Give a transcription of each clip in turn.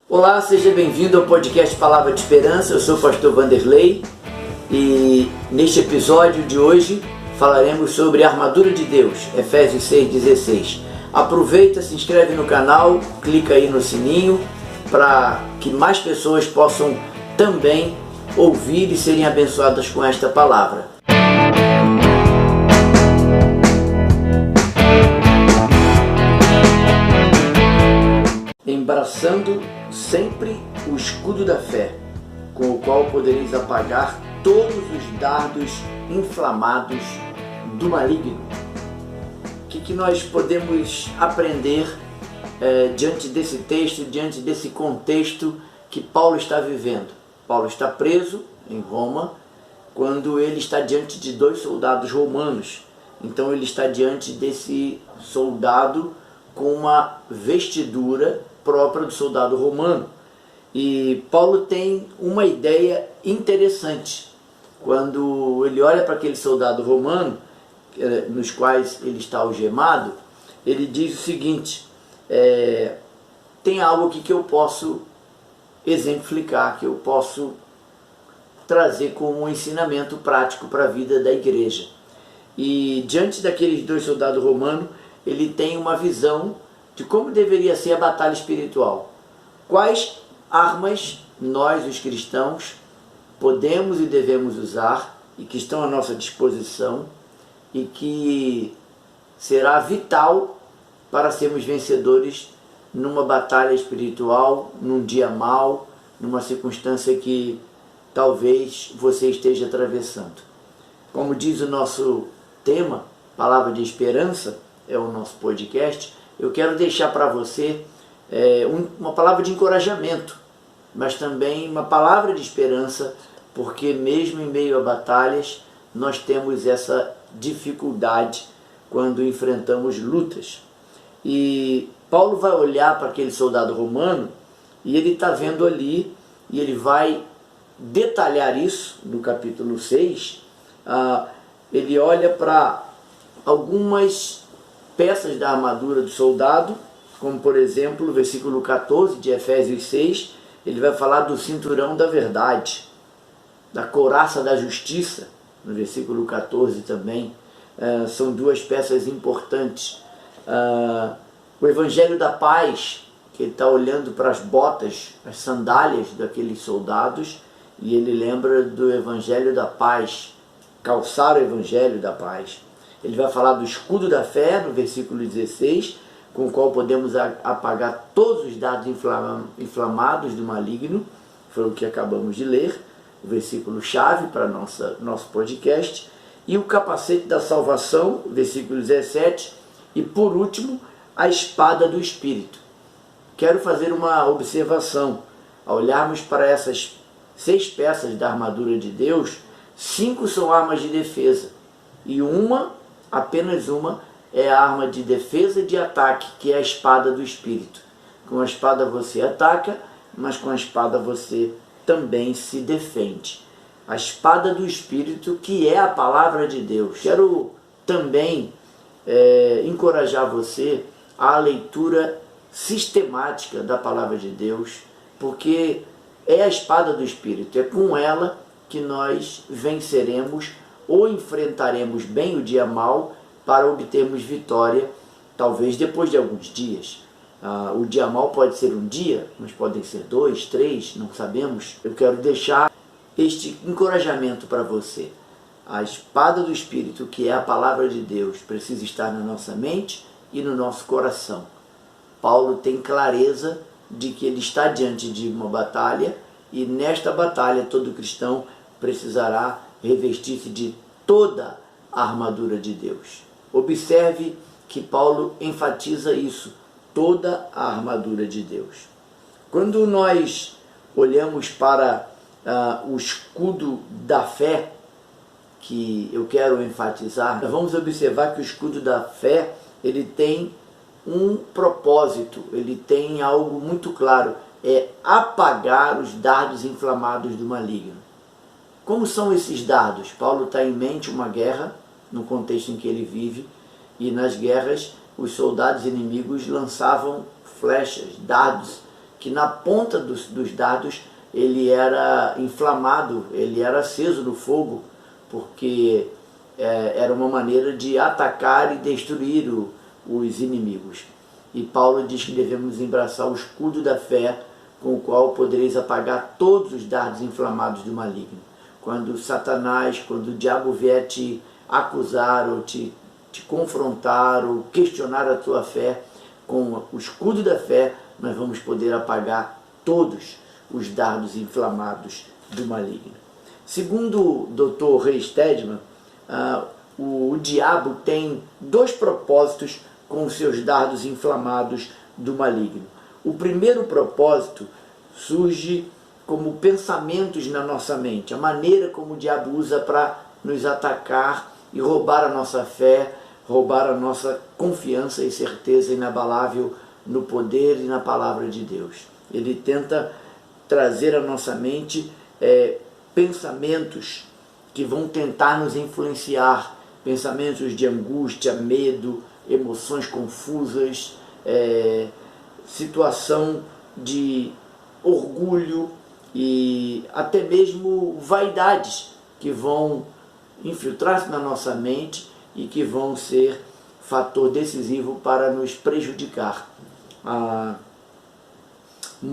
Olá, seja bem-vindo ao podcast Palavra de Esperança. Eu sou o pastor Vanderlei e neste episódio de hoje falaremos sobre a armadura de Deus, Efésios 6,16. Aproveita, se inscreve no canal, clica aí no sininho para que mais pessoas possam também ouvir e serem abençoadas com esta palavra. Embraçando sempre o escudo da fé, com o qual podereis apagar todos os dardos inflamados do maligno. O que nós podemos aprender diante desse texto, diante desse contexto que Paulo está vivendo? Paulo está preso em Roma quando ele está diante de 2 soldados romanos. Então ele está diante desse soldado com uma vestidura própria do soldado romano. E Paulo tem uma ideia interessante. Quando ele olha para aquele soldado romano, nos quais ele está algemado, ele diz o seguinte: tem algo aqui que eu posso exemplificar, que eu posso trazer como um ensinamento prático para a vida da igreja. E diante daqueles 2 soldados romanos, ele tem uma visão de como deveria ser a batalha espiritual. Quais armas nós, os cristãos, podemos e devemos usar e que estão à nossa disposição e que será vital para sermos vencedores numa batalha espiritual, num dia mau, numa circunstância que talvez você esteja atravessando. Como diz o nosso tema, Palavra de Esperança, é o nosso podcast, eu quero deixar para você uma palavra de encorajamento, mas também uma palavra de esperança, porque mesmo em meio a batalhas, nós temos essa dificuldade quando enfrentamos lutas. E Paulo vai olhar para aquele soldado romano e ele está vendo ali, e ele vai detalhar isso no capítulo 6. Ele olha para algumas peças da armadura do soldado, como por exemplo o versículo 14 de Efésios 6, ele vai falar do cinturão da verdade, da couraça da justiça, no versículo 14 também. São 2 peças importantes. O evangelho da paz, que ele está olhando para as botas, as sandálias daqueles soldados, e ele lembra do evangelho da paz, calçar o evangelho da paz. Ele vai falar do escudo da fé, no versículo 16, com o qual podemos apagar todos os dardos inflamados do maligno. Foi o que acabamos de ler, o versículo chave para nosso podcast. E o capacete da salvação, versículo 17. E por último, a espada do Espírito. Quero fazer uma observação. Ao olharmos para essas 6 peças da armadura de Deus, 5 são armas de defesa. E apenas uma, é a arma de defesa e de ataque, que é a espada do Espírito. Com a espada você ataca, mas com a espada você também se defende. A espada do Espírito, que é a palavra de Deus. Quero também encorajar você à leitura sistemática da palavra de Deus, porque é a espada do Espírito, é com ela que nós venceremos ou enfrentaremos bem o dia mau para obtermos vitória, talvez depois de alguns dias. O dia mau pode ser um dia, mas podem ser 2, 3, não sabemos. Eu quero deixar este encorajamento para você. A espada do Espírito, que é a palavra de Deus, precisa estar na nossa mente e no nosso coração. Paulo tem clareza de que ele está diante de uma batalha, e nesta batalha todo cristão precisará revestir-se de toda a armadura de Deus. Observe que Paulo enfatiza isso, toda a armadura de Deus. Quando nós olhamos para o escudo da fé, que eu quero enfatizar, vamos observar que o escudo da fé, ele tem um propósito, ele tem algo muito claro, é apagar os dardos inflamados do maligno. Como são esses dardos? Paulo está em mente uma guerra, no contexto em que ele vive, e nas guerras os soldados inimigos lançavam flechas, dardos que na ponta dos dardos ele era inflamado, ele era aceso no fogo, porque era uma maneira de atacar e destruir os inimigos. E Paulo diz que devemos embraçar o escudo da fé, com o qual podereis apagar todos os dardos inflamados do maligno. Quando Satanás, quando o diabo vier te acusar ou te confrontar ou questionar a tua fé, com o escudo da fé nós vamos poder apagar todos os dardos inflamados do maligno. Segundo o Dr. Ray Stedman, o diabo tem dois propósitos com os seus dardos inflamados do maligno. O primeiro propósito surge como pensamentos na nossa mente, a maneira como o diabo usa para nos atacar e roubar a nossa fé, roubar a nossa confiança e certeza inabalável no poder e na palavra de Deus. Ele tenta trazer à nossa mente pensamentos que vão tentar nos influenciar, pensamentos de angústia, medo, emoções confusas, situação de orgulho e até mesmo vaidades que vão infiltrar-se na nossa mente e que vão ser fator decisivo para nos prejudicar. Uma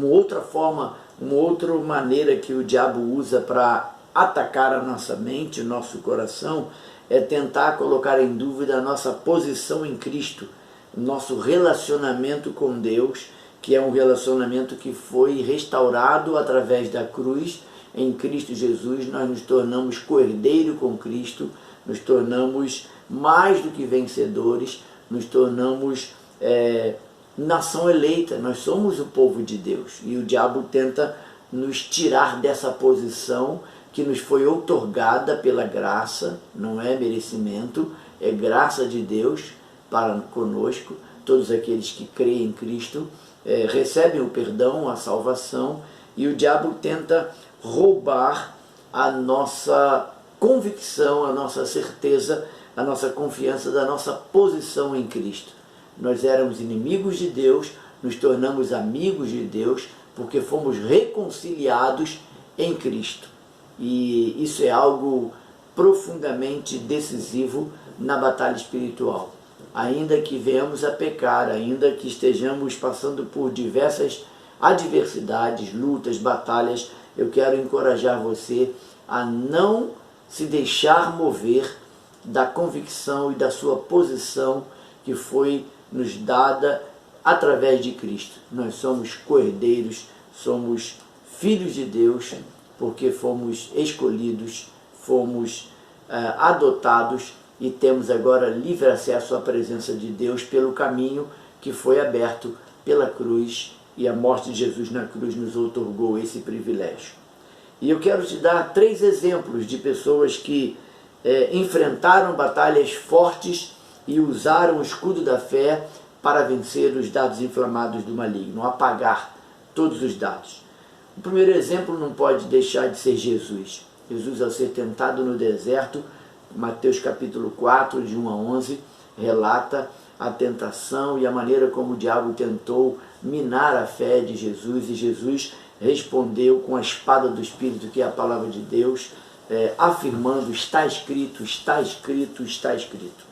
outra forma, uma outra maneira que o diabo usa para atacar a nossa mente, o nosso coração, é tentar colocar em dúvida a nossa posição em Cristo, nosso relacionamento com Deus, que é um relacionamento que foi restaurado através da cruz. Em Cristo Jesus nós nos tornamos co-herdeiro com Cristo, nos tornamos mais do que vencedores, nos tornamos nação eleita, nós somos o povo de Deus. E o diabo tenta nos tirar dessa posição que nos foi outorgada pela graça, não é merecimento, é graça de Deus para conosco. Todos aqueles que creem em Cristo recebem o perdão, a salvação, e o diabo tenta roubar a nossa convicção, a nossa certeza, a nossa confiança da nossa posição em Cristo. Nós éramos inimigos de Deus, nos tornamos amigos de Deus, porque fomos reconciliados em Cristo. E isso é algo profundamente decisivo na batalha espiritual. Ainda que venhamos a pecar, ainda que estejamos passando por diversas adversidades, lutas, batalhas, eu quero encorajar você a não se deixar mover da convicção e da sua posição que foi nos dada através de Cristo. Nós somos co-herdeiros, somos filhos de Deus, porque fomos escolhidos, fomos adotados e temos agora livre acesso à presença de Deus pelo caminho que foi aberto pela cruz, e a morte de Jesus na cruz nos outorgou esse privilégio. E eu quero te dar 3 exemplos de pessoas que enfrentaram batalhas fortes e usaram o escudo da fé para vencer os dardos inflamados do maligno, apagar todos os dardos. O primeiro exemplo não pode deixar de ser Jesus. Jesus, ao ser tentado no deserto, Mateus capítulo 4, de 1 a 11, relata a tentação e a maneira como o diabo tentou minar a fé de Jesus, e Jesus respondeu com a espada do Espírito, que é a palavra de Deus, afirmando: está escrito, está escrito, está escrito.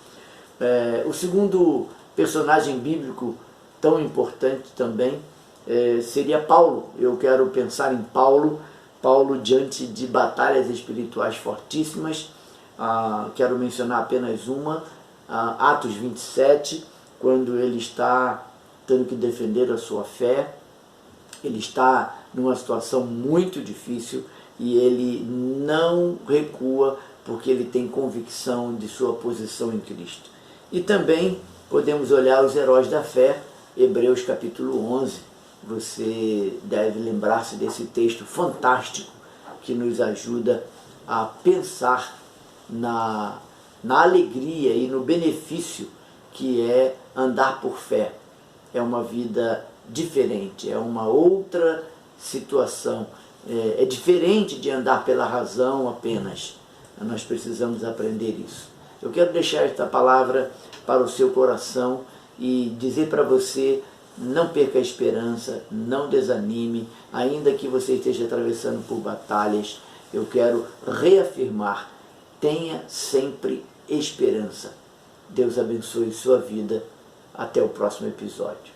O segundo personagem bíblico tão importante também seria Paulo. Eu quero pensar em Paulo diante de batalhas espirituais fortíssimas. Quero mencionar apenas uma, Atos 27, quando ele está tendo que defender a sua fé. Ele está numa situação muito difícil e ele não recua, porque ele tem convicção de sua posição em Cristo. E também podemos olhar os heróis da fé, Hebreus capítulo 11. Você deve lembrar-se desse texto fantástico que nos ajuda a pensar na alegria e no benefício que é andar por fé. É uma vida diferente, é uma outra situação, é diferente de andar pela razão apenas. Nós precisamos aprender isso. Eu quero deixar esta palavra para o seu coração e dizer para você Não perca a esperança, não desanime, ainda que você esteja atravessando por batalhas. Eu quero reafirmar, tenha sempre esperança. Deus abençoe sua vida. Até o próximo episódio.